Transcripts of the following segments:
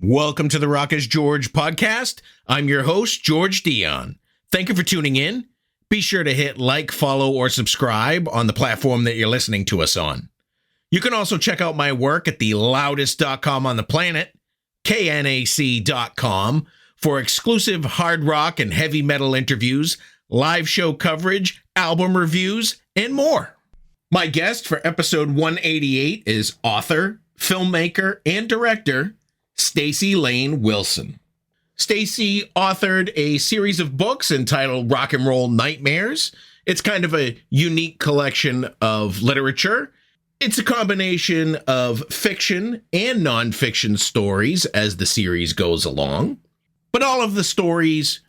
Welcome to the Rock is George podcast. I'm your host, George Dionne. Thank you for tuning in. Be sure to hit like, follow, or subscribe on the platform that you're listening to us on. You can also check out my work at the loudest.com on the planet, knac.com, for exclusive hard rock and heavy metal interviews, live show coverage, album reviews, and more. My guest for episode 188 is author, filmmaker, and director, STACI LAYNE WILSON. STACI authored a series of books entitled Rock and Roll Nightmares. It's kind of a unique collection of literature. It's a combination of fiction and nonfiction stories as the series goes along. But all of the stories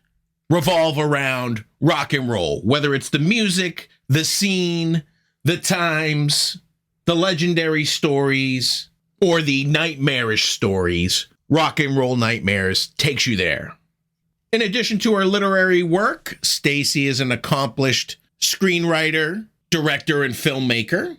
revolve around rock and roll, whether it's the music, the scene, the times, the legendary stories, or the nightmarish stories. Rock and Roll Nightmares takes you there. In addition to her literary work, STACI is an accomplished screenwriter, director, and filmmaker.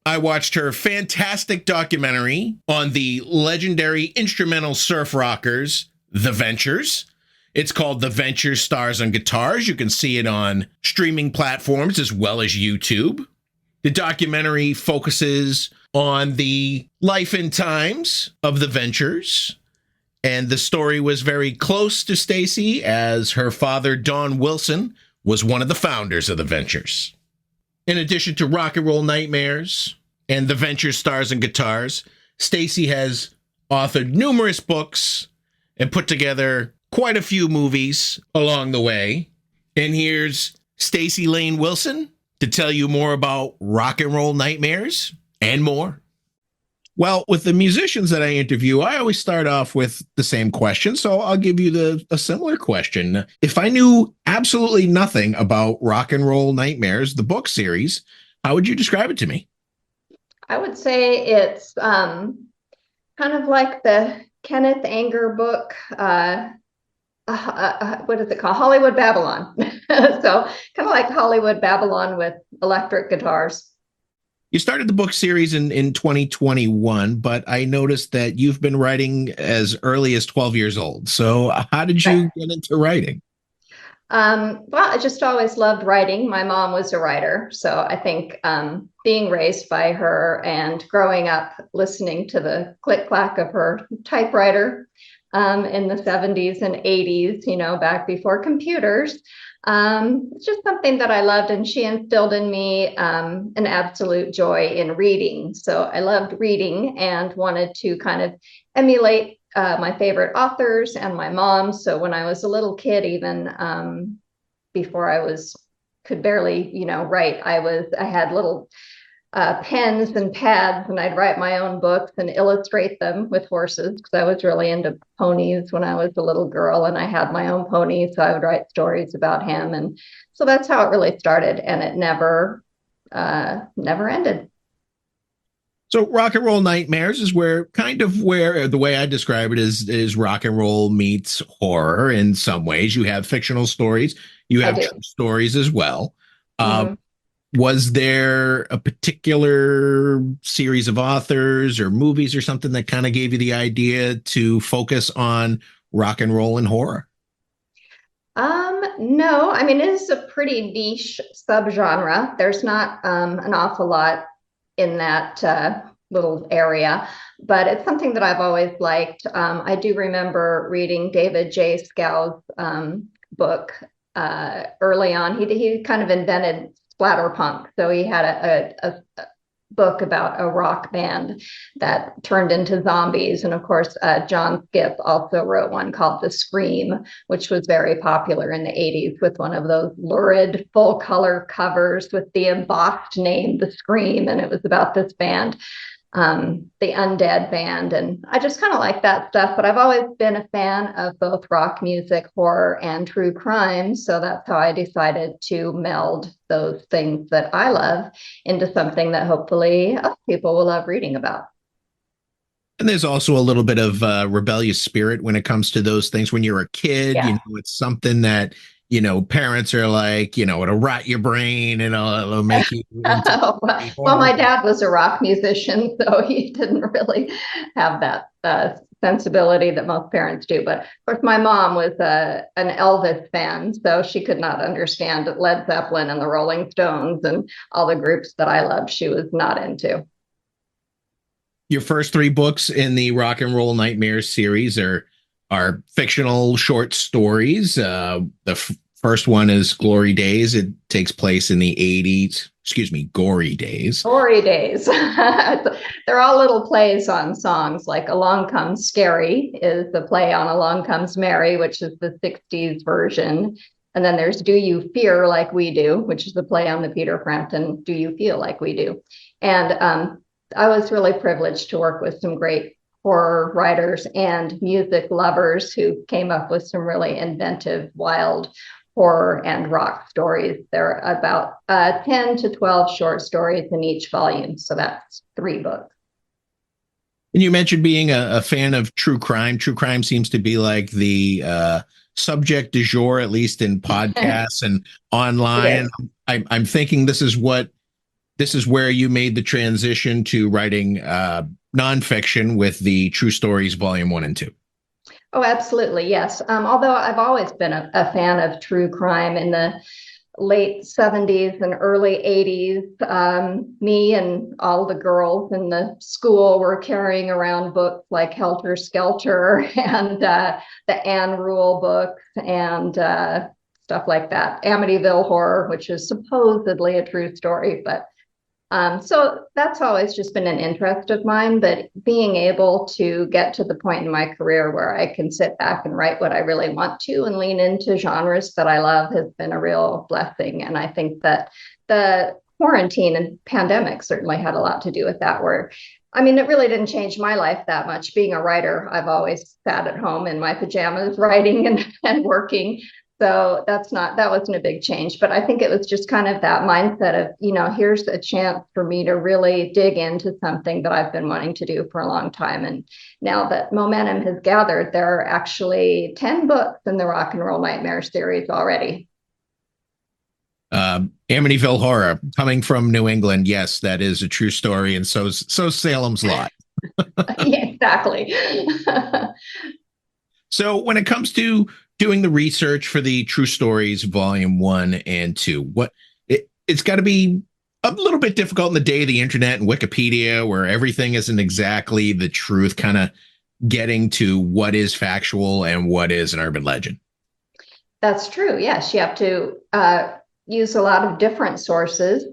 I watched her fantastic documentary on the legendary instrumental surf rockers, The Ventures. It's called The Ventures Stars on Guitars. You can see it on streaming platforms as well as YouTube. The documentary focuses on the life and times of the Ventures, and the story was very close to STACI, as her father, Don Wilson, was one of the founders of the Ventures. In addition to Rock and Roll Nightmares and The Ventures Stars and Guitars, STACI has authored numerous books and put together quite a few movies along the way. And here's STACI LAYNE WILSON to tell you more about Rock and Roll Nightmares and more. Well, with the musicians that I interview, I always start off with the same question, so I'll give you a similar question. If I knew absolutely nothing about Rock and Roll Nightmares, the book series, how would you describe it to me? I would say it's kind of like the Kenneth Anger book, what is it called? Hollywood Babylon. So kind of like Hollywood Babylon with electric guitars. You started the book series in 2021, but I noticed that you've been writing as early as 12 years old. So how did you get into writing? Well, I just always loved writing. My mom was a writer. So I think being raised by her and growing up listening to the click-clack of her typewriter in the 70s and 80s, back before computers. It's just something that I loved, and she instilled in me an absolute joy in reading. So I loved reading and wanted to kind of emulate my favorite authors and my mom. So when I was a little kid, even before could barely, write, I had little pens and pads, and I'd write my own books and illustrate them with horses, because I was really into ponies when I was a little girl, and I had my own pony, so I would write stories about him. And so that's how it really started, and it never ended. So Rock and Roll Nightmares is where the way I describe it is rock and roll meets horror in some ways. You have fictional stories, you have true stories as well. Mm-hmm. Was there a particular series of authors or movies or something that kind of gave you the idea to focus on rock and roll and horror? No, I mean, it is a pretty niche subgenre. There's not an awful lot in that little area, but it's something that I've always liked. I do remember reading David J. Skow's book early on. He kind of invented splatterpunk. So he had a book about a rock band that turned into zombies. And of course, John Skipp also wrote one called The Scream, which was very popular in the 80s, with one of those lurid full color covers with the embossed name, The Scream. And it was about this band, the Undead Band. And I just kind of like that stuff, but I've always been a fan of both rock music, horror, and true crime. So that's how I decided to meld those things that I love into something that hopefully other people will love reading about. And there's also a little bit of rebellious spirit when it comes to those things. When you're a kid, it's something that parents are like, it'll rot your brain and it'll make you. Well, my dad was a rock musician, so he didn't really have that sensibility that most parents do. But of course, my mom was an Elvis fan, so she could not understand Led Zeppelin and the Rolling Stones and all the groups that I loved. She was not into. Your first three books in the Rock and Roll Nightmares series are fictional short stories. First one is Glory Days. It takes place in the 80s. Excuse me, Gory Days. Gory Days. They're all little plays on songs, like Along Comes Scary is the play on Along Comes Mary, which is the 60s version. And then there's Do You Fear Like We Do, which is the play on the Peter Frampton Do You Feel Like We Do. And I was really privileged to work with some great horror writers and music lovers who came up with some really inventive, wild horror and rock stories. There are about 10 to 12 short stories in each volume. So that's 3 books. And you mentioned being a fan of true crime. True crime seems to be like the subject du jour, at least in podcasts and online. I'm thinking this is where you made the transition to writing nonfiction with the True Stories Volume 1 and 2. Oh, absolutely. Yes. Although I've always been a fan of true crime in the late 70s and early 80s. Me and all the girls in the school were carrying around books like Helter Skelter and the Anne Rule books and stuff like that. Amityville Horror, which is supposedly a true story, but so that's always just been an interest of mine, but being able to get to the point in my career where I can sit back and write what I really want to and lean into genres that I love has been a real blessing. And I think that the quarantine and pandemic certainly had a lot to do with that, where, I mean, it really didn't change my life that much. Being a writer, I've always sat at home in my pajamas writing and working. So that wasn't a big change, but I think it was just kind of that mindset of, here's a chance for me to really dig into something that I've been wanting to do for a long time. And now that momentum has gathered, there are actually 10 books in the Rock and Roll Nightmare series already. Amityville Horror, coming from New England. Yes, that is a true story. And so Salem's Lot. Yeah, exactly. So when it comes to doing the research for the True Stories Volume 1 and 2, it's got to be a little bit difficult in the day of the internet and Wikipedia, where everything isn't exactly the truth, kind of getting to what is factual and what is an urban legend. That's true. Yes, you have to use a lot of different sources.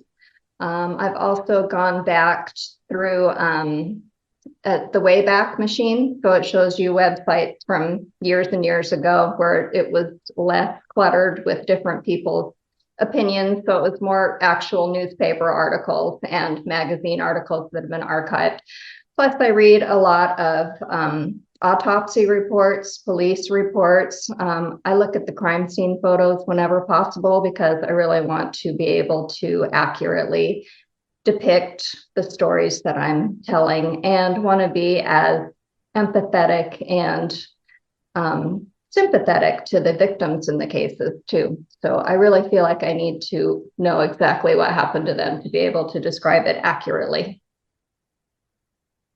I've also gone back through the Wayback Machine. So it shows you websites from years and years ago where it was less cluttered with different people's opinions. So it was more actual newspaper articles and magazine articles that have been archived. Plus, I read a lot of autopsy reports, police reports. I look at the crime scene photos whenever possible because I really want to be able to accurately depict the stories that I'm telling and want to be as empathetic and sympathetic to the victims in the cases too. So I really feel like I need to know exactly what happened to them to be able to describe it accurately.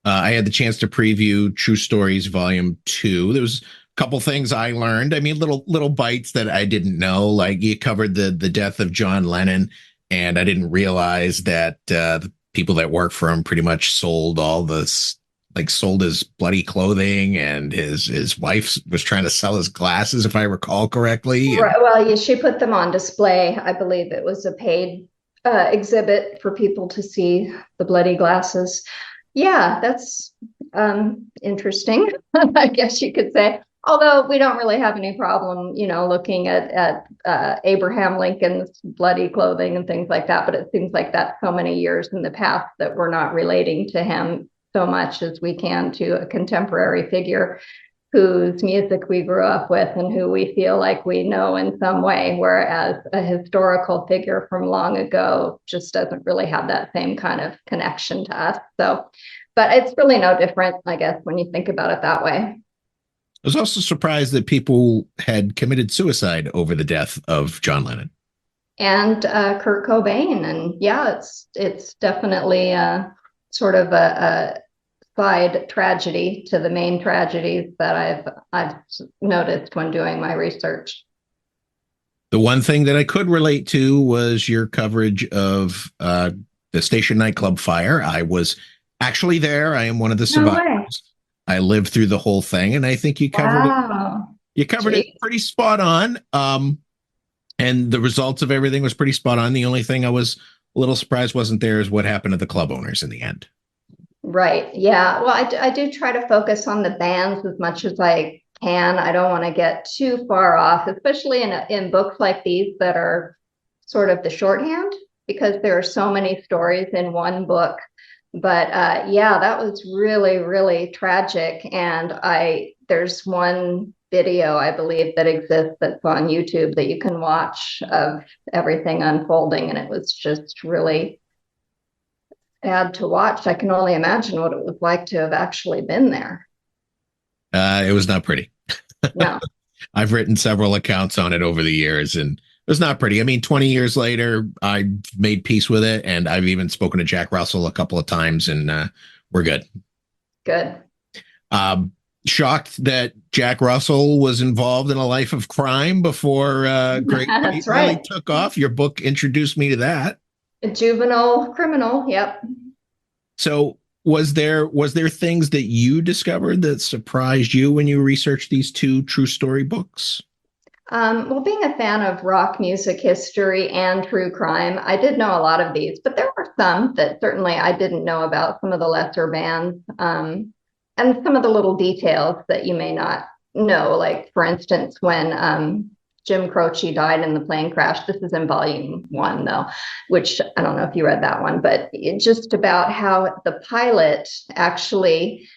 I had the chance to preview True Stories Volume 2. There was a couple things I learned. I mean, little bites that I didn't know, like you covered the death of John Lennon. And I didn't realize that the people that work for him pretty much sold all this, like sold his bloody clothing, and his wife was trying to sell his glasses, if I recall correctly. Right. Well, she put them on display. I believe it was a paid exhibit for people to see the bloody glasses. Yeah, that's interesting, I guess you could say. Although we don't really have any problem, looking at Abraham Lincoln's bloody clothing and things like that. But it seems like that's so many years in the past that we're not relating to him so much as we can to a contemporary figure whose music we grew up with and who we feel like we know in some way, whereas a historical figure from long ago just doesn't really have that same kind of connection to us. So, but it's really no different, I guess, when you think about it that way. I was also surprised that people had committed suicide over the death of John Lennon and Kurt Cobain. And yeah, it's definitely sort of a side tragedy to the main tragedies that I've noticed when doing my research. The one thing that I could relate to was your coverage of the station nightclub fire. I was actually there. I am one of the No way. survivors. I lived through the whole thing, and I think you covered it. Wow. You covered it Gee. pretty spot on. And the results of everything was pretty spot on. The only thing I was a little surprised wasn't there is what happened to the club owners in the end. Right. Yeah. Well, I do try to focus on the bands as much as I can. I don't want to get too far off, especially in books like these that are sort of the shorthand, because there are so many stories in one book. But yeah, that was really, really tragic. And there's one video, I believe, that exists that's on YouTube that you can watch of everything unfolding. And it was just really sad to watch. I can only imagine what it was like to have actually been there. It was not pretty. No. I've written several accounts on it over the years, and it was not pretty. I mean, 20 years later, I made peace with it, and I've even spoken to Jack Russell a couple of times, and we're good. Good. Shocked that Jack Russell was involved in a life of crime before Great That's really right. took off. Your book introduced me to that. A juvenile criminal. Yep. So was there things that you discovered that surprised you when you researched these two true story books? Well, being a fan of rock music history and true crime, I did know a lot of these, but there were some that certainly I didn't know about, some of the lesser bands, and some of the little details that you may not know. Like, for instance, when Jim Croce died in the plane crash. This is in volume 1, though, which I don't know if you read that one, but just about how the pilot actually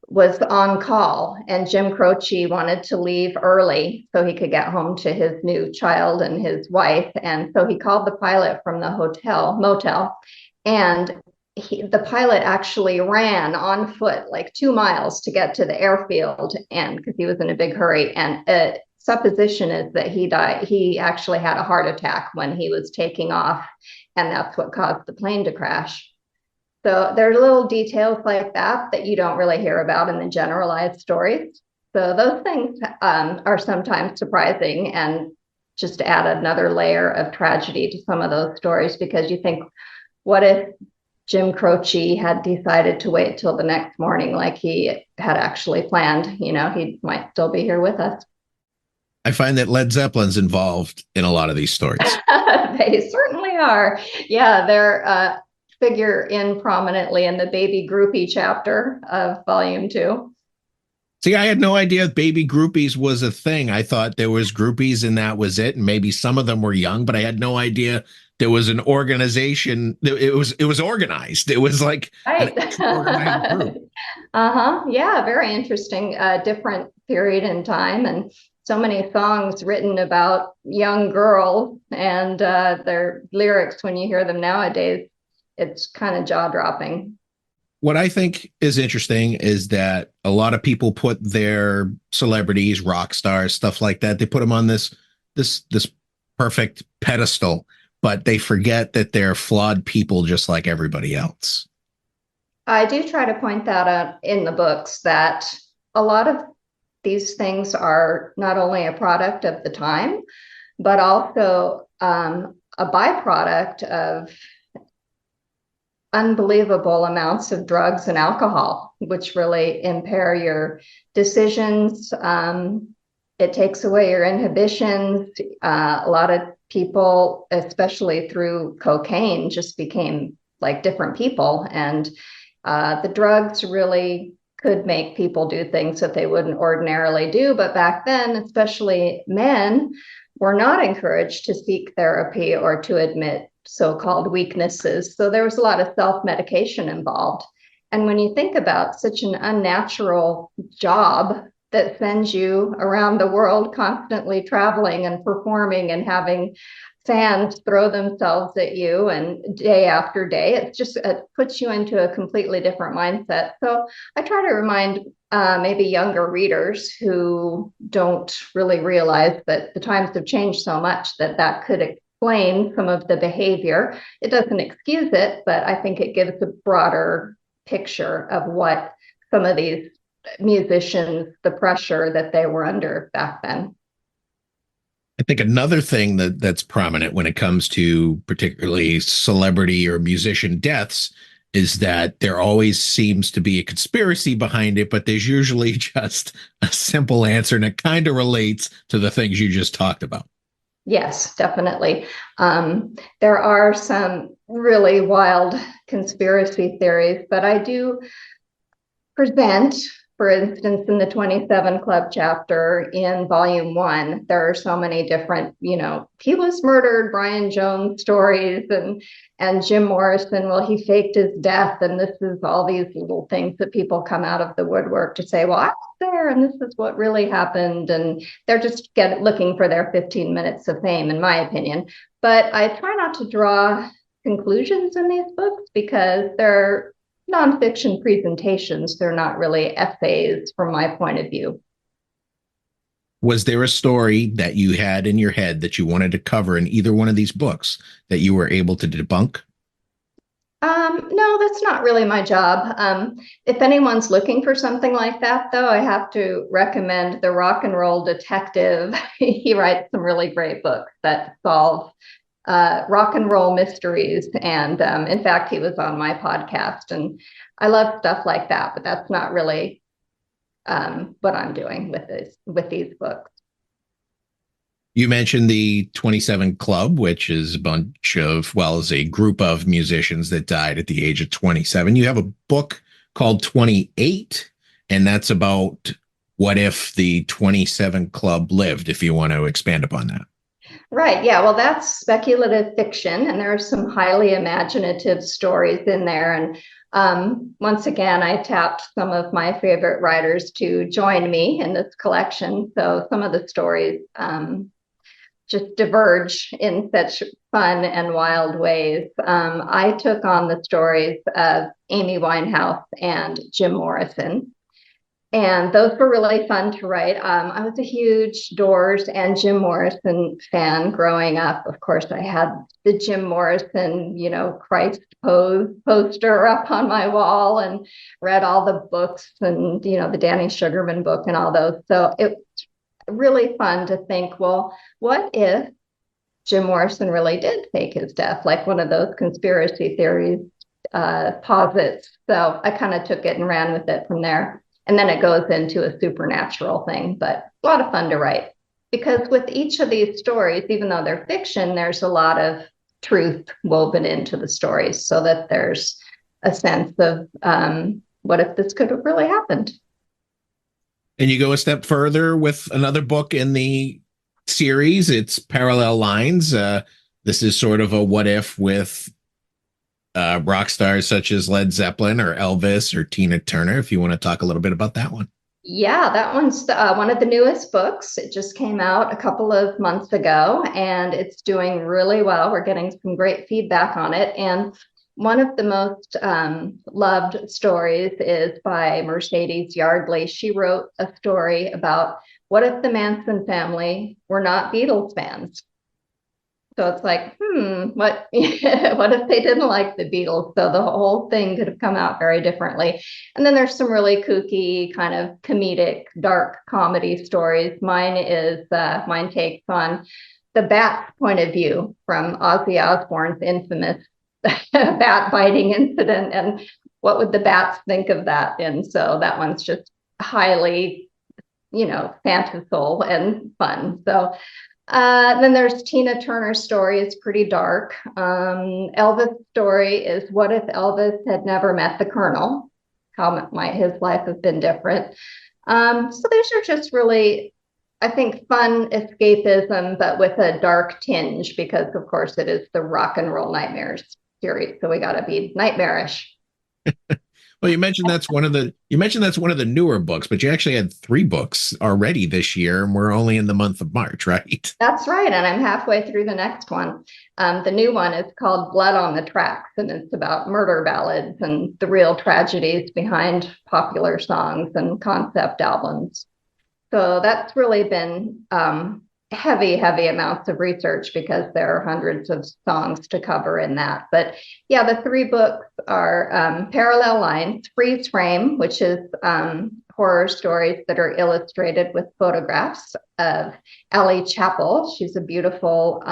was on call, and Jim Croce wanted to leave early so he could get home to his new child and his wife. And so he called the pilot from the motel, and the pilot actually ran on foot like 2 miles to get to the airfield, and because he was in a big hurry. And supposition is that he died. He actually had a heart attack when he was taking off, and that's what caused the plane to crash. So there are little details like that that you don't really hear about in the generalized stories. So those things are sometimes surprising and just add another layer of tragedy to some of those stories, because you think, what if Jim Croce had decided to wait till the next morning like he had actually planned? You know, he might still be here with us. I find that Led Zeppelin's involved in a lot of these stories. They certainly are. Yeah, they're figure in prominently in the baby groupie chapter of volume 2. See, I had no idea Baby Groupies was a thing. I thought there was groupies and that was it. And maybe some of them were young, but I had no idea there was an organization. It was organized. It was like Right. an organized group. Yeah, very interesting. Different period in time, and so many songs written about young girls, and their lyrics, when you hear them nowadays, it's kind of jaw-dropping. What I think is interesting is that a lot of people put their celebrities, rock stars, stuff like that, they put them on this perfect pedestal, but they forget that they're flawed people just like everybody else. I do try to point that out in the books, that a lot of these things are not only a product of the time, but also a byproduct of unbelievable amounts of drugs and alcohol, which really impair your decisions. It takes away your inhibitions. A lot of people, especially through cocaine, just became like different people. And the drugs really could make people do things that they wouldn't ordinarily do. But back then, especially men, were not encouraged to seek therapy or to admit so-called weaknesses. So there was a lot of self-medication involved. And when you think about such an unnatural job that sends you around the world, constantly traveling and performing and having fans throw themselves at you and day after day, it puts you into a completely different mindset. So I try to remind maybe younger readers who don't really realize that the times have changed so much that could explain some of the behavior. It doesn't excuse it, but I think it gives a broader picture of what some of these musicians, the pressure that they were under back then. I think another thing that's prominent when it comes to particularly celebrity or musician deaths is that there always seems to be a conspiracy behind it, but there's usually just a simple answer, and it kind of relates to the things you just talked about. Yes, definitely. There are some really wild conspiracy theories, but I do present, for instance, in the 27 Club chapter in volume 1, there are so many different, he was murdered, Brian Jones stories, and Jim Morrison, well, he faked his death. And this is all these little things that people come out of the woodwork to say, well, I was there and this is what really happened. And they're just looking for their 15 minutes of fame, in my opinion. But I try not to draw conclusions in these books because they're nonfiction presentations. They're not really essays from my point of view. Was there a story that you had in your head that you wanted to cover in either one of these books that you were able to debunk? No, that's not really my job. If anyone's looking for something like that, though, I have to recommend The Rock and Roll Detective. He writes some really great books that solve rock and roll mysteries. And in fact, he was on my podcast, and I love stuff like that, but that's not really what I'm doing with these books. You mentioned the 27 Club, which is a bunch of, well, is a group of musicians that died at the age of 27. You have a book called 28, and that's about what if the 27 Club lived, if you want to expand upon that. Right. Yeah. Well, that's speculative fiction, and there are some highly imaginative stories in there. And once again, I tapped some of my favorite writers to join me in this collection. So some of the stories just diverge in such fun and wild ways. I took on the stories of Amy Winehouse and Jim Morrison. And those were really fun to write. I was a huge Doors and Jim Morrison fan growing up. Of course, I had the Jim Morrison, Christ poster up on my wall, and read all the books and, the Danny Sugarman book and all those. So it was really fun to think, well, what if Jim Morrison really did fake his death, like one of those conspiracy theories posits? So I kind of took it and ran with it from there. And then it goes into a supernatural thing, but a lot of fun to write. Because with each of these stories, even though they're fiction, there's a lot of truth woven into the stories, so that there's a sense of what if this could have really happened? And you go a step further with another book in the series. It's Parallel Lines. This is sort of a what if with rock stars such as Led Zeppelin or Elvis or Tina Turner, if you want to talk a little bit about that one. Yeah, that one's one of the newest books. It just came out a couple of months ago, and it's doing really well. We're getting some great feedback on it. And one of the most loved stories is by Mercedes Yardley. She wrote a story about what if the Manson family were not Beatles fans? So it's like, what if they didn't like the Beatles? So the whole thing could have come out very differently. And then there's some really kooky, kind of comedic, dark comedy stories. Mine takes on the bat's point of view from Ozzy Osbourne's infamous bat biting incident, and what would the bats think of that? And so that one's just highly, fanciful and fun. So then there's Tina Turner's story. It's pretty dark. Elvis' story is what if Elvis had never met the Colonel? How might his life have been different? So these are just really, I think, fun escapism, but with a dark tinge, because of course it is the Rock and Roll Nightmares series. So we got to be nightmarish. Well, you mentioned that's one of the newer books, but you actually had 3 books already this year, and we're only in the month of March, right? That's right. And I'm halfway through the next one. The new one is called Blood on the Tracks, and it's about murder ballads and the real tragedies behind popular songs and concept albums. So that's really been heavy, heavy amounts of research because there are hundreds of songs to cover in that. But yeah, the three books are Parallel Lines, Freeze Frame, which is horror stories that are illustrated with photographs of Ellie Chappell. She's a beautiful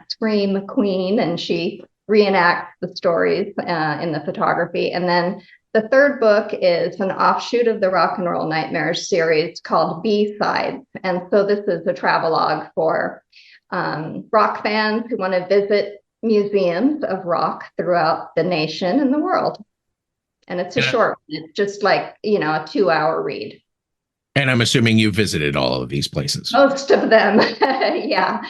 scream queen, and she reenacts the stories in the photography. And then the third book is an offshoot of the Rock and Roll Nightmares series called B-Sides. And so this is a travelogue for rock fans who want to visit museums of rock throughout the nation and the world. And it's a short one. It's just like, a 2-hour read. And I'm assuming you visited all of these places. Most of them. Yeah.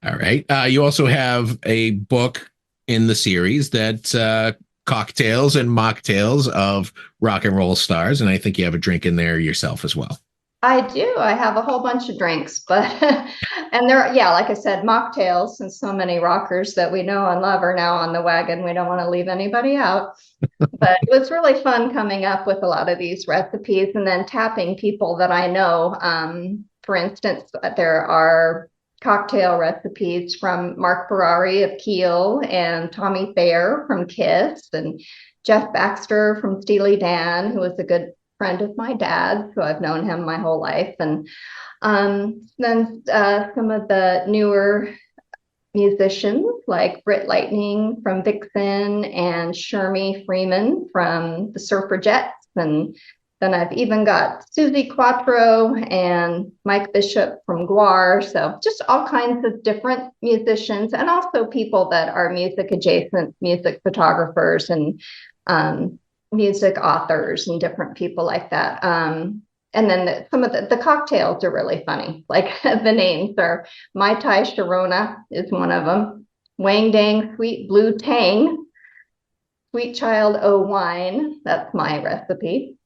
All right. You also have a book in the series that cocktails and mocktails of rock and roll stars. And I think you have a drink in there yourself as well. I do. I have a whole bunch of drinks, but, and there, yeah, like I said, mocktails, since so many rockers that we know and love are now on the wagon. We don't want to leave anybody out, but it was really fun coming up with a lot of these recipes and then tapping people that I know. For instance, there are cocktail recipes from Mark Ferrari of Keel and Tommy Thayer from Kiss and Jeff Baxter from Steely Dan, who was a good friend of my dad, so I've known him my whole life. And then some of the newer musicians like Britt Lightning from Vixen and Shermie Freeman from the Surfragettes. And then I've even got Susie Quattro and Mike Bishop from Guar. So just all kinds of different musicians, and also people that are music adjacent, music photographers and music authors and different people like that. And then some of the cocktails are really funny. Like the names are Mai Tai Sharona is one of them. Wang Dang Sweet Blue Tang. Sweet Child O Wine. That's my recipe.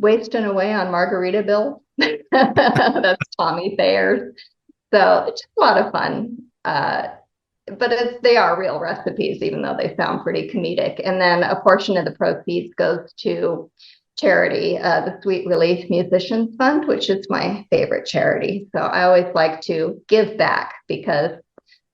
Wasting Away on Margaritaville. That's Tommy Thayer's. So it's just a lot of fun. But they are real recipes, even though they sound pretty comedic. And then a portion of the proceeds goes to charity, the Sweet Relief Musicians Fund, which is my favorite charity. So I always like to give back because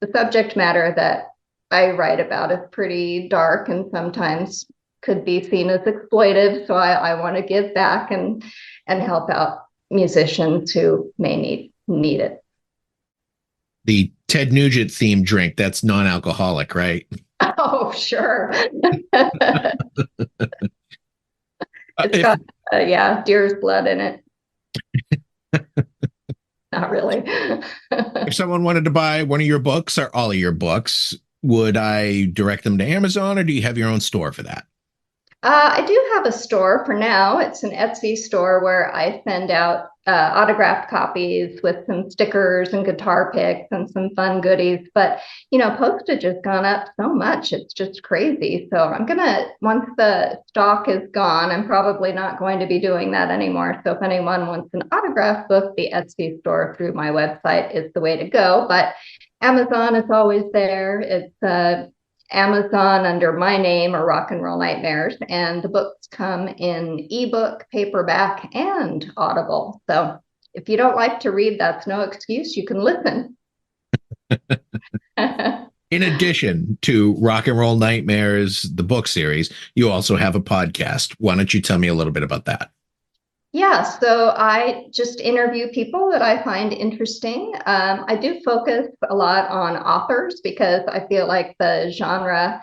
the subject matter that I write about is pretty dark and sometimes could be seen as exploitive. So I want to give back and help out musicians who may need it. The Ted Nugent themed drink, that's non-alcoholic, right? Oh, sure. It's got, deer's blood in it. Not really. If someone wanted to buy one of your books or all of your books, would I direct them to Amazon, or do you have your own store for that? I do have a store for now. It's an Etsy store where I send out autographed copies with some stickers and guitar picks and some fun goodies. But, postage has gone up so much. It's just crazy. So once the stock is gone, I'm probably not going to be doing that anymore. So if anyone wants an autographed book, the Etsy store through my website is the way to go. But Amazon is always there. It's Amazon under my name or Rock and Roll Nightmares, and the books come in ebook, paperback, and Audible. So if you don't like to read, that's no excuse. You can listen. In addition to Rock and Roll Nightmares, the book series, you also have a podcast. Why don't you tell me a little bit about that? Yeah, so I just interview people that I find interesting. I do focus a lot on authors because I feel like the genre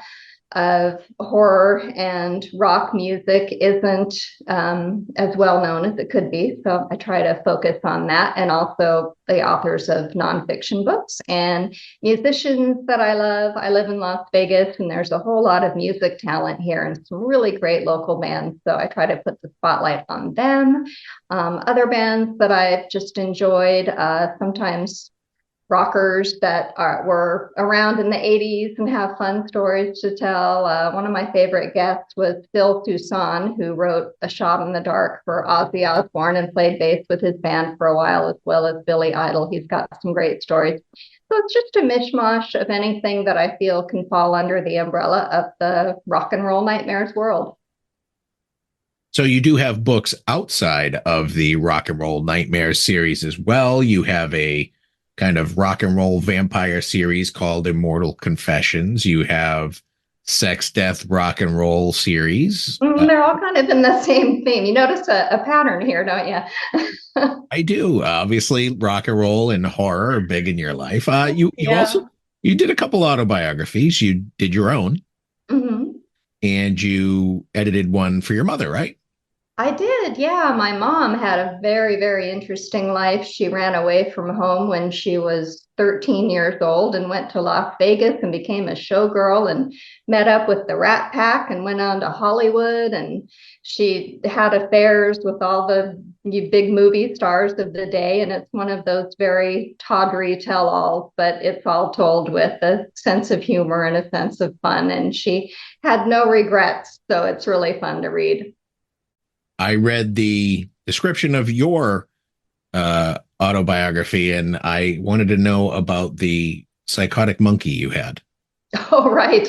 of horror and rock music isn't as well known as it could be. So I try to focus on that, and also the authors of nonfiction books and musicians that I love. I live in Las Vegas, and there's a whole lot of music talent here and some really great local bands. So I try to put the spotlight on them. Other bands that I've just enjoyed, sometimes rockers that were around in the 80s and have fun stories to tell. One of my favorite guests was Phil Toussaint, who wrote A Shot in the Dark for Ozzy Osbourne and played bass with his band for a while, as well as Billy Idol. He's got some great stories. So it's just a mishmash of anything that I feel can fall under the umbrella of the Rock and Roll Nightmares world. So you do have books outside of the Rock and Roll Nightmares series as well. You have a kind of rock and roll vampire series called Immortal Confessions. You have Sex, Death, Rock and Roll series. They're all kind of in the same theme. You notice a pattern here, don't you? I do. Obviously, rock and roll and horror are big in your life. You also Yeah. you did a couple autobiographies. You did your own, Hmm. and you edited one for your mother, right? I did, yeah. My mom had a very, very interesting life. She ran away from home when she was 13 years old and went to Las Vegas and became a showgirl and met up with the Rat Pack and went on to Hollywood. And she had affairs with all the big movie stars of the day. And it's one of those very tawdry tell-alls, but it's all told with a sense of humor and a sense of fun. And she had no regrets. So it's really fun to read. I read the description of your autobiography, and I wanted to know about the psychotic monkey you had. Oh, right.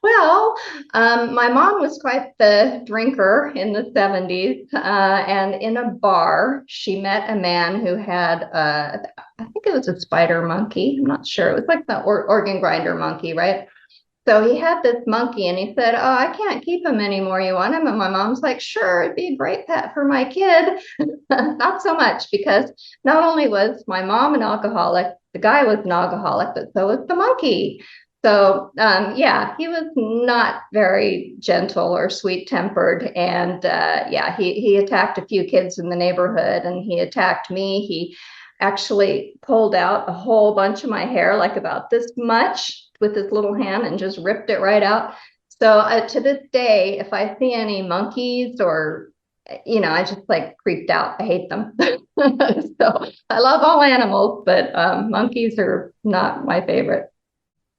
Well, my mom was quite the drinker in the 70s. And in a bar, she met a man who had, I think it was a spider monkey. I'm not sure. It was like the organ grinder monkey, right? So he had this monkey and he said, "Oh, I can't keep him anymore. You want him?" And my mom's like, "Sure, it'd be a great pet for my kid." Not so much because not only was my mom an alcoholic, the guy was an alcoholic, but so was the monkey. So, yeah, he was not very gentle or sweet tempered. And yeah, he attacked a few kids in the neighborhood and he attacked me. He actually pulled out a whole bunch of my hair, like about this much, with his little hand and just ripped it right out. So to this day, if I see any monkeys or, I just like creeped out. I hate them. So I love all animals, but monkeys are not my favorite.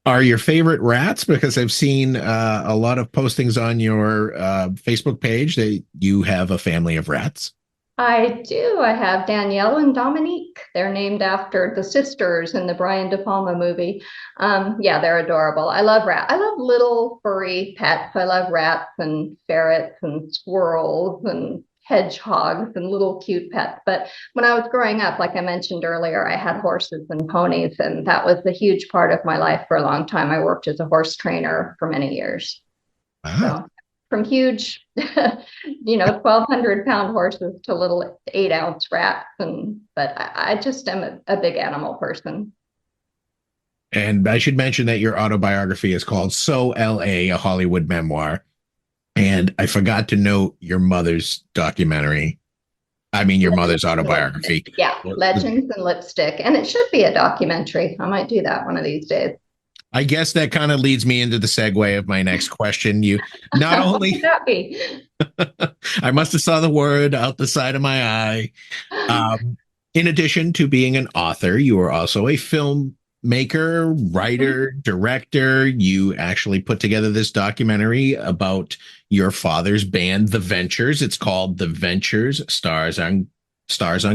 Are your favorite rats? Because I've seen a lot of postings on your Facebook page that you have a family of rats. I do. I have Danielle and Dominique. They're named after the sisters in the Brian De Palma movie. Yeah, they're adorable. I love rats. I love little furry pets. I love rats and ferrets and squirrels and hedgehogs and little cute pets. But when I was growing up, like I mentioned earlier, I had horses and ponies, and that was a huge part of my life for a long time. I worked as a horse trainer for many years. Ah. So from huge, 1,200-pound horses to little 8-ounce rats. But I just am a big animal person. And I should mention that your autobiography is called So L.A., a Hollywood memoir. And I forgot to note your mother's documentary. I mean, your mother's autobiography. Yeah, Legends and Lipstick. And it should be a documentary. I might do that one of these days. I guess that kind of leads me into the segue of my next question. You not What only would that be? I must have saw the word out the side of my eye. In addition to being an author, you are also a filmmaker, writer, director. You actually put together this documentary about your father's band, The Ventures. It's called The Ventures Stars on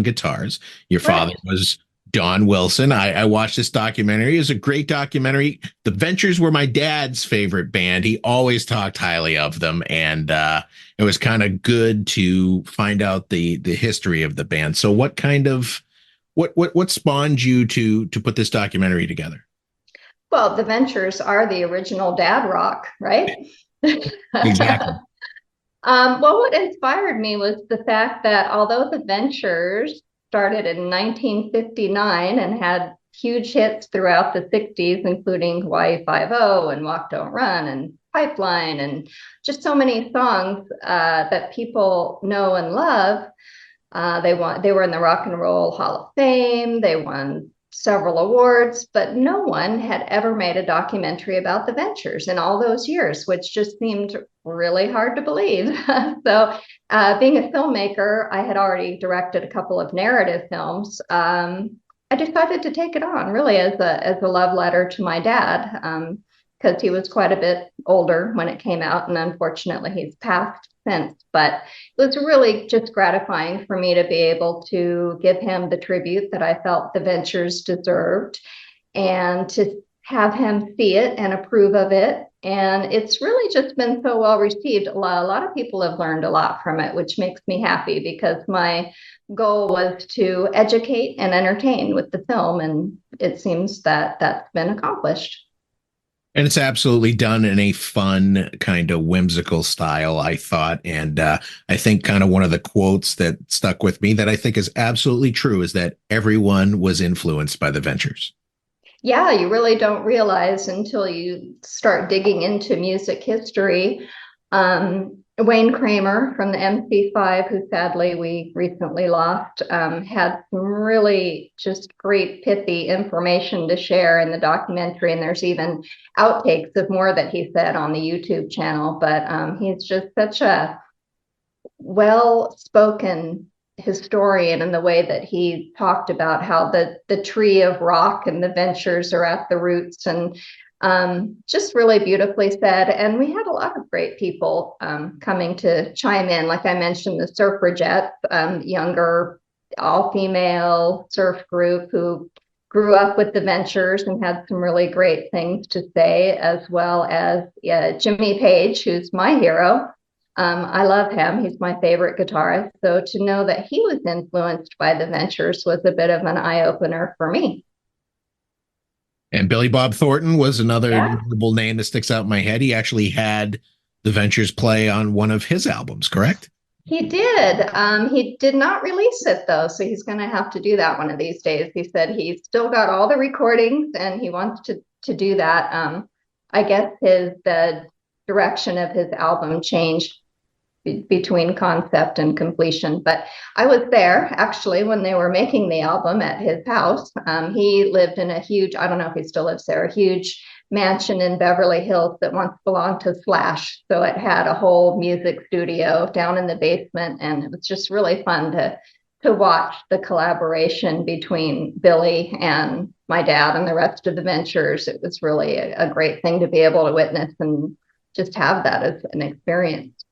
Guitars. Your father Right. was Don Wilson. I watched this documentary. It was a great documentary. The Ventures were my dad's favorite band. He always talked highly of them, and it was kind of good to find out the history of the band. So, what spawned you to put this documentary together? Well, the Ventures are the original dad rock, right? Exactly. Well, what inspired me was the fact that although the Ventures started in 1959 and had huge hits throughout the 60s, including Hawaii Five-O and Walk Don't Run and Pipeline and just so many songs that people know and love. They were in the Rock and Roll Hall of Fame. They won several awards, but no one had ever made a documentary about the Ventures in all those years, which just seemed really hard to believe. So, being a filmmaker, I had already directed a couple of narrative films. I decided to take it on really as a love letter to my dad, because he was quite a bit older when it came out, and unfortunately, he's passed since. But it was really just gratifying for me to be able to give him the tribute that I felt the Ventures deserved and to have him see it and approve of it And it's really just been so well received. A lot of people have learned a lot from it, which makes me happy because my goal was to educate and entertain with the film. And it seems that that's been accomplished. And it's absolutely done in a fun, kind of whimsical style, I thought. And I think kind of one of the quotes that stuck with me that I think is absolutely true is that everyone was influenced by the Ventures. Yeah, you really don't realize until you start digging into music history. Wayne Kramer from the MC5, who sadly we recently lost, had some really just great pithy information to share in the documentary. And there's even outtakes of more that he said on the YouTube channel. But he's just such a well-spoken historian in the way that he talked about how the tree of rock and the Ventures are at the roots, and just really beautifully said. And we had a lot of great people coming to chime in. Like I mentioned, the Suffragettes, younger, all-female surf group who grew up with the Ventures and had some really great things to say, as well as Jimmy Page, who's my hero. I love him. He's my favorite guitarist. So to know that he was influenced by the Ventures was a bit of an eye-opener for me. And Billy Bob Thornton was another Yeah, notable name that sticks out in my head. He actually had the Ventures play on one of his albums, correct? he did. He did not release it though, so he's going to have to do that one of these days. He said he's still got all the recordings and he wants to do that. I guess the direction of his album changed between concept and completion. But I was there actually when they were making the album at his house. He lived in a huge, I don't know if he still lives there, a huge mansion in Beverly Hills that once belonged to Slash. So it had a whole music studio down in the basement. And it was just really fun to watch the collaboration between Billy and my dad and the rest of the Ventures. It was really a great thing to be able to witness and just have that as an experience.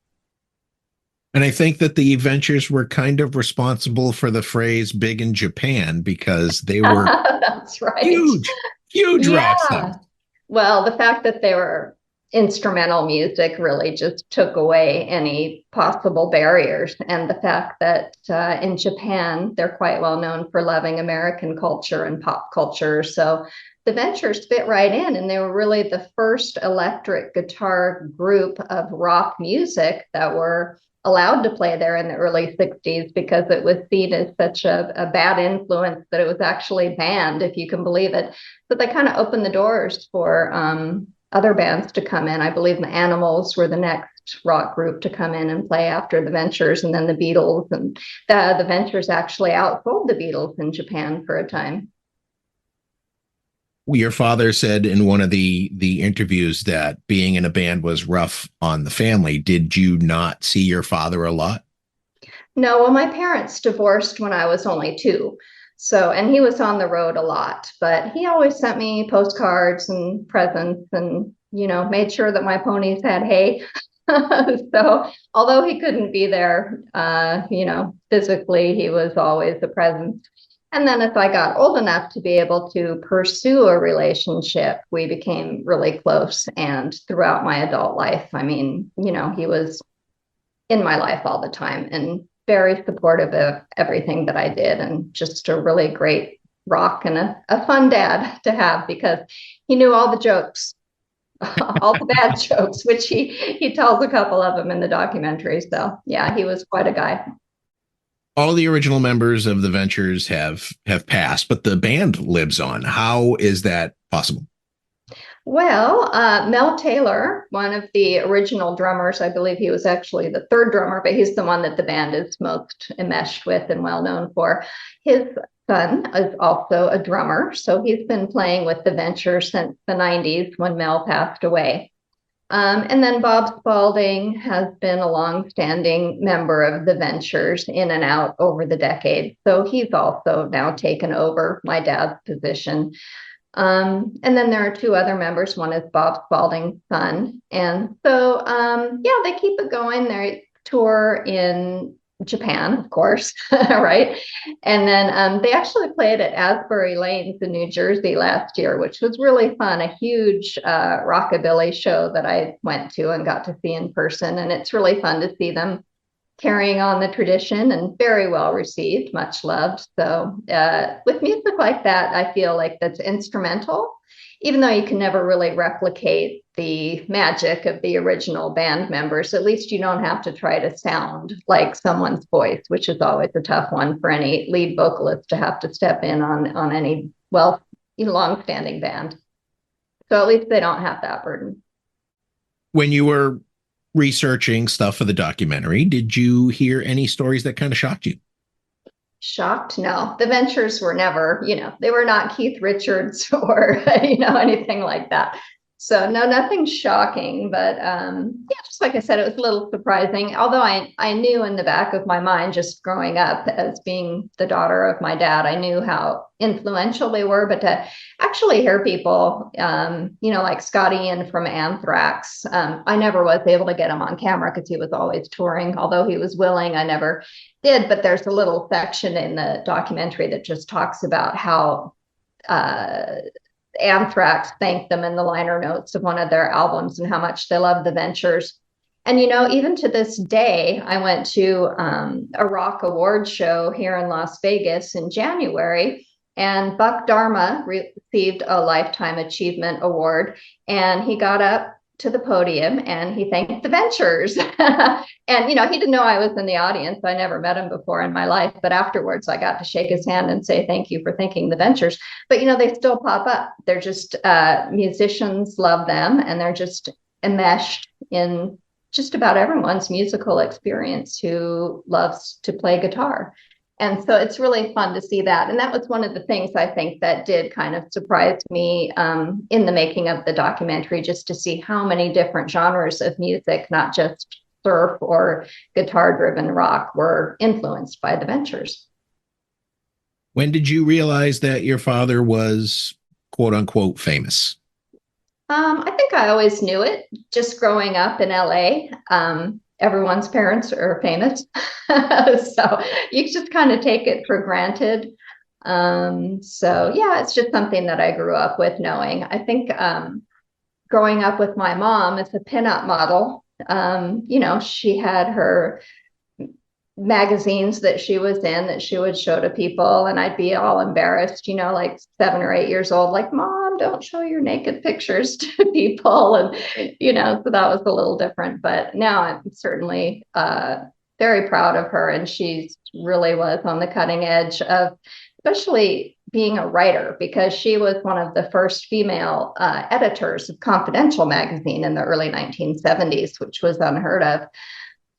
And I think that the Ventures were kind of responsible for the phrase big in Japan because they were That's right. huge, huge rock stars. Yeah. Well, the fact that they were instrumental music really just took away any possible barriers. And the fact that in Japan, they're quite well known for loving American culture and pop culture. So the Ventures fit right in. And they were really the first electric guitar group of rock music that were allowed to play there in the early 60s because it was seen as such a bad influence that it was actually banned, if you can believe it. But they kind of opened the doors for other bands to come in. I believe the Animals were the next rock group to come in and play after the Ventures, and then the Beatles. And the Ventures actually outsold the Beatles in Japan for a time. Your father said in one of the interviews that being in a band was rough on the family. Did you not see your father a lot? No, well, my parents divorced when I was only 2. So, and he was on the road a lot, but he always sent me postcards and presents and, made sure that my ponies had hay. So, although he couldn't be there, physically, he was always a presence. And then as I got old enough to be able to pursue a relationship, we became really close. And throughout my adult life, I mean, he was in my life all the time and very supportive of everything that I did, and just a really great rock and a fun dad to have because he knew all the jokes, all the bad jokes, which he tells a couple of them in the documentary. So yeah, he was quite a guy. All the original members of the Ventures have passed, but the band lives on. How is that possible? Well, Mel Taylor, one of the original drummers, I believe he was actually the third drummer, but he's the one that the band is most enmeshed with and well known for. His son is also a drummer, so he's been playing with the Ventures since the 90s when Mel passed away. And then Bob Spalding has been a long-standing member of the Ventures in and out over the decades. So he's also now taken over my dad's position. And then there are 2 other members. One is Bob Spalding's son. And so, yeah, they keep it going. They tour in Japan, of course, right? And then they actually played at Asbury Lanes in New Jersey last year, which was really fun, a huge rockabilly show that I went to and got to see in person. And it's really fun to see them carrying on the tradition, and very well received, much loved. So with music like that, I feel like that's instrumental, even though you can never really replicate the magic of the original band members. At least you don't have to try to sound like someone's voice, which is always a tough one for any lead vocalist to have to step in on any long-standing band. So at least they don't have that burden. When you were researching stuff for the documentary, did you hear any stories that kind of shocked you? Shocked? No, the Ventures were never, they were not Keith Richards or, anything like that. So no, nothing shocking, but yeah, just like I said, it was a little surprising. Although I knew in the back of my mind, just growing up as being the daughter of my dad, I knew how influential they were. But to actually hear people, like Scott Ian from Anthrax, I never was able to get him on camera because he was always touring. Although he was willing, I never did. But there's a little section in the documentary that just talks about how Anthrax thanked them in the liner notes of one of their albums and how much they love the Ventures. And, even to this day, I went to a rock award show here in Las Vegas in January, and Buck Dharma received a Lifetime Achievement Award, and he got up to the podium and he thanked the Ventures. And, he didn't know I was in the audience. I never met him before in my life, but afterwards I got to shake his hand and say, thank you for thanking the Ventures. But, they still pop up. They're just musicians love them, and they're just enmeshed in just about everyone's musical experience who loves to play guitar. And so it's really fun to see that. And that was one of the things I think that did kind of surprise me in the making of the documentary, just to see how many different genres of music, not just surf or guitar-driven rock, were influenced by the Ventures. When did you realize that your father was, quote unquote, famous? I think I always knew it, just growing up in LA. Everyone's parents are famous. So you just kind of take it for granted. So yeah, it's just something that I grew up with knowing. I think growing up with my mom as a pinup model, she had her magazines that she was in that she would show to people, and I'd be all embarrassed, like 7 or 8 years old, like, Mom, don't show your naked pictures to people. And so that was a little different, but now I'm certainly very proud of her, and she really was on the cutting edge of especially being a writer, because she was one of the first female editors of Confidential magazine in the early 1970s, which was unheard of.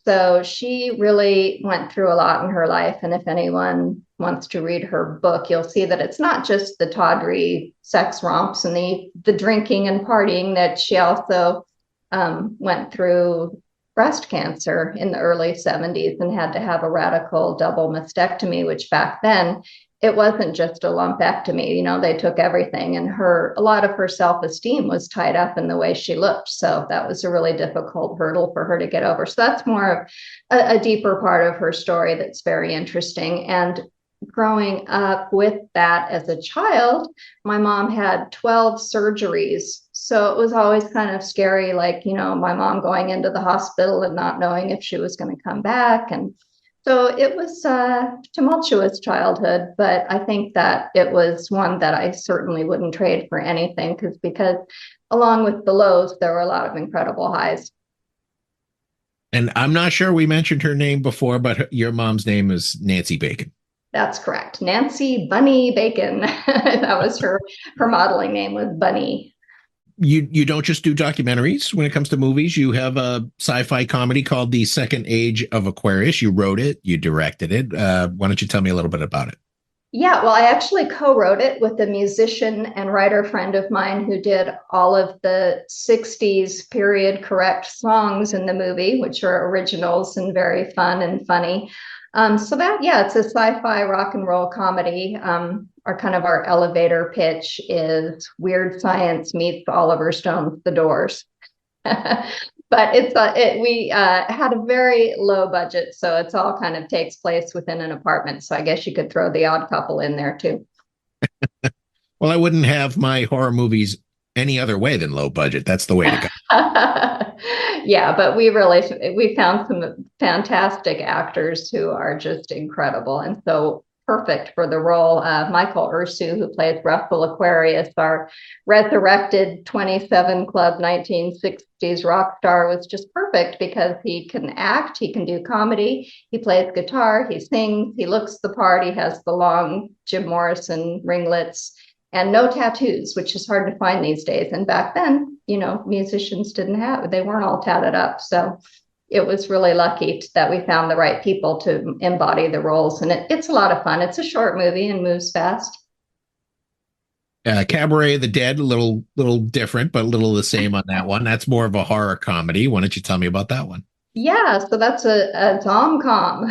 So she really went through a lot in her life. And if anyone wants to read her book, you'll see that it's not just the tawdry sex romps and the drinking and partying, that she also went through breast cancer in the early 70s and had to have a radical double mastectomy, which back then, it wasn't just a lumpectomy. They took everything, and a lot of her self-esteem was tied up in the way she looked. So that was a really difficult hurdle for her to get over. So that's more of a deeper part of her story that's very interesting. And growing up with that as a child, my mom had 12 surgeries. So it was always kind of scary, like, my mom going into the hospital and not knowing if she was going to come back. And so it was a tumultuous childhood, but I think that it was one that I certainly wouldn't trade for anything, because along with the lows, there were a lot of incredible highs. And I'm not sure we mentioned her name before, but your mom's name is Nancy Bacon. That's correct. Nancy Bunny Bacon. That was her modeling name, was Bunny. You don't just do documentaries when it comes to movies. You have a sci-fi comedy called The Second Age of Aquarius. You wrote it, you directed it. Why don't you tell me a little bit about it? Yeah, well, I actually co-wrote it with a musician and writer friend of mine who did all of the 60s period correct songs in the movie, which are originals and very fun and funny. So that, yeah, it's a sci-fi rock and roll comedy. Our elevator pitch is weird science meets Oliver Stone's The Doors. But we had a very low budget, so it's all kind of takes place within an apartment. So I guess you could throw The Odd Couple in there too. Well, I wouldn't have my horror movies any other way than low budget. That's the way to go. Yeah, but we found some fantastic actors who are just incredible and so perfect for the role. Michael Ursu, who plays Russell Aquarius, our resurrected 27 Club 1960s rock star, was just perfect because he can act, he can do comedy, he plays guitar, he sings, he looks the part, he has the long Jim Morrison ringlets and no tattoos, which is hard to find these days. And back then, musicians they weren't all tatted up. So it was really lucky that we found the right people to embody the roles. And it's a lot of fun. It's a short movie and moves fast. Cabaret of the Dead, a little different, but a little the same on that one. That's more of a horror comedy. Why don't you tell me about that one? Yeah, so that's a dom-com.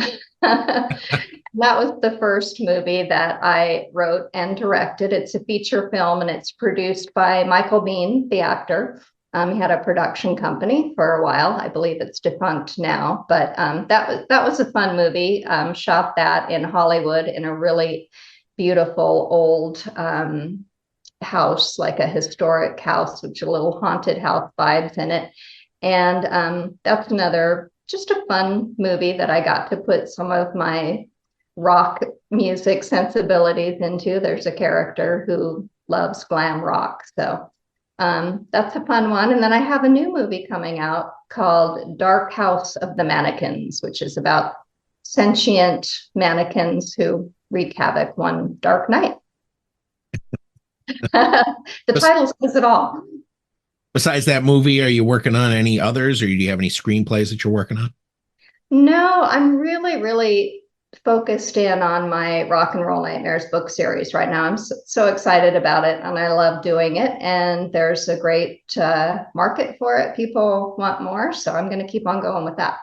That was the first movie that I wrote and directed. It's a feature film and it's produced by Michael Biehn, the actor. He had a production company for a while. I believe it's defunct now, but that was a fun movie. Shot that in Hollywood in a really beautiful old house, like a historic house, which a little haunted house vibes in it. And that's another just a fun movie that I got to put some of my rock music sensibilities into. There's a character who loves glam rock. So that's a fun one. And then I have a new movie coming out called Dark House of the Mannequins, which is about sentient mannequins who wreak havoc one dark night. The title says it all. Besides that movie, are you working on any others, or do you have any screenplays that you're working on? No, I'm really, really focused in on my Rock and Roll Nightmares book series right now. I'm so excited about it and I love doing it. And there's a great market for it. People want more. So I'm going to keep on going with that.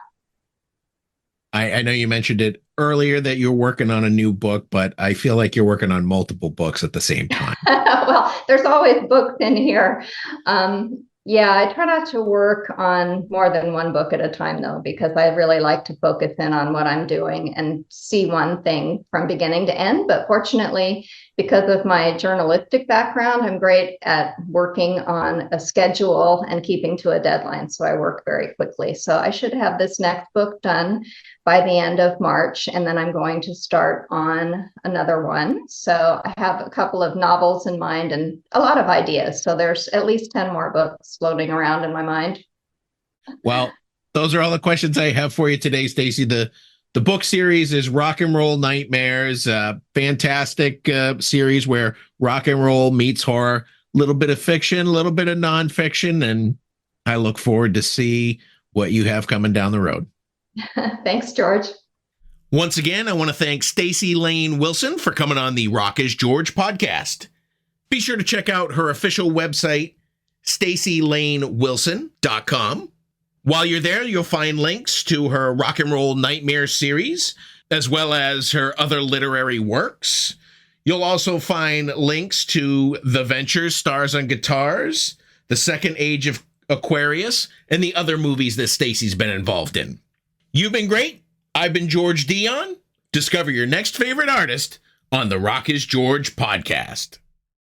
I know you mentioned it earlier that you're working on a new book, but I feel like you're working on multiple books at the same time. Well, there's always books in here. Yeah, I try not to work on more than one book at a time, though, because I really like to focus in on what I'm doing and see one thing from beginning to end. But fortunately, because of my journalistic background, I'm great at working on a schedule and keeping to a deadline. So I work very quickly. So I should have this next book done by the end of March, and then I'm going to start on another one. So I have a couple of novels in mind and a lot of ideas. So there's at least 10 more books floating around in my mind. Well, those are all the questions I have for you today, Staci. The book series is Rock and Roll Nightmares, fantastic series where rock and roll meets horror, a little bit of fiction, a little bit of nonfiction, and I look forward to see what you have coming down the road. Thanks, George. Once again, I want to thank Staci Lane Wilson for coming on the Rock is George podcast. Be sure to check out her official website, StaciLaneWilson.com. While you're there, you'll find links to her Rock and Roll Nightmare series, as well as her other literary works. You'll also find links to The Ventures, Stars on Guitars, The Second Age of Aquarius, and the other movies that Staci's been involved in. You've been great. I've been George Dionne. Discover your next favorite artist on the Rock is George podcast.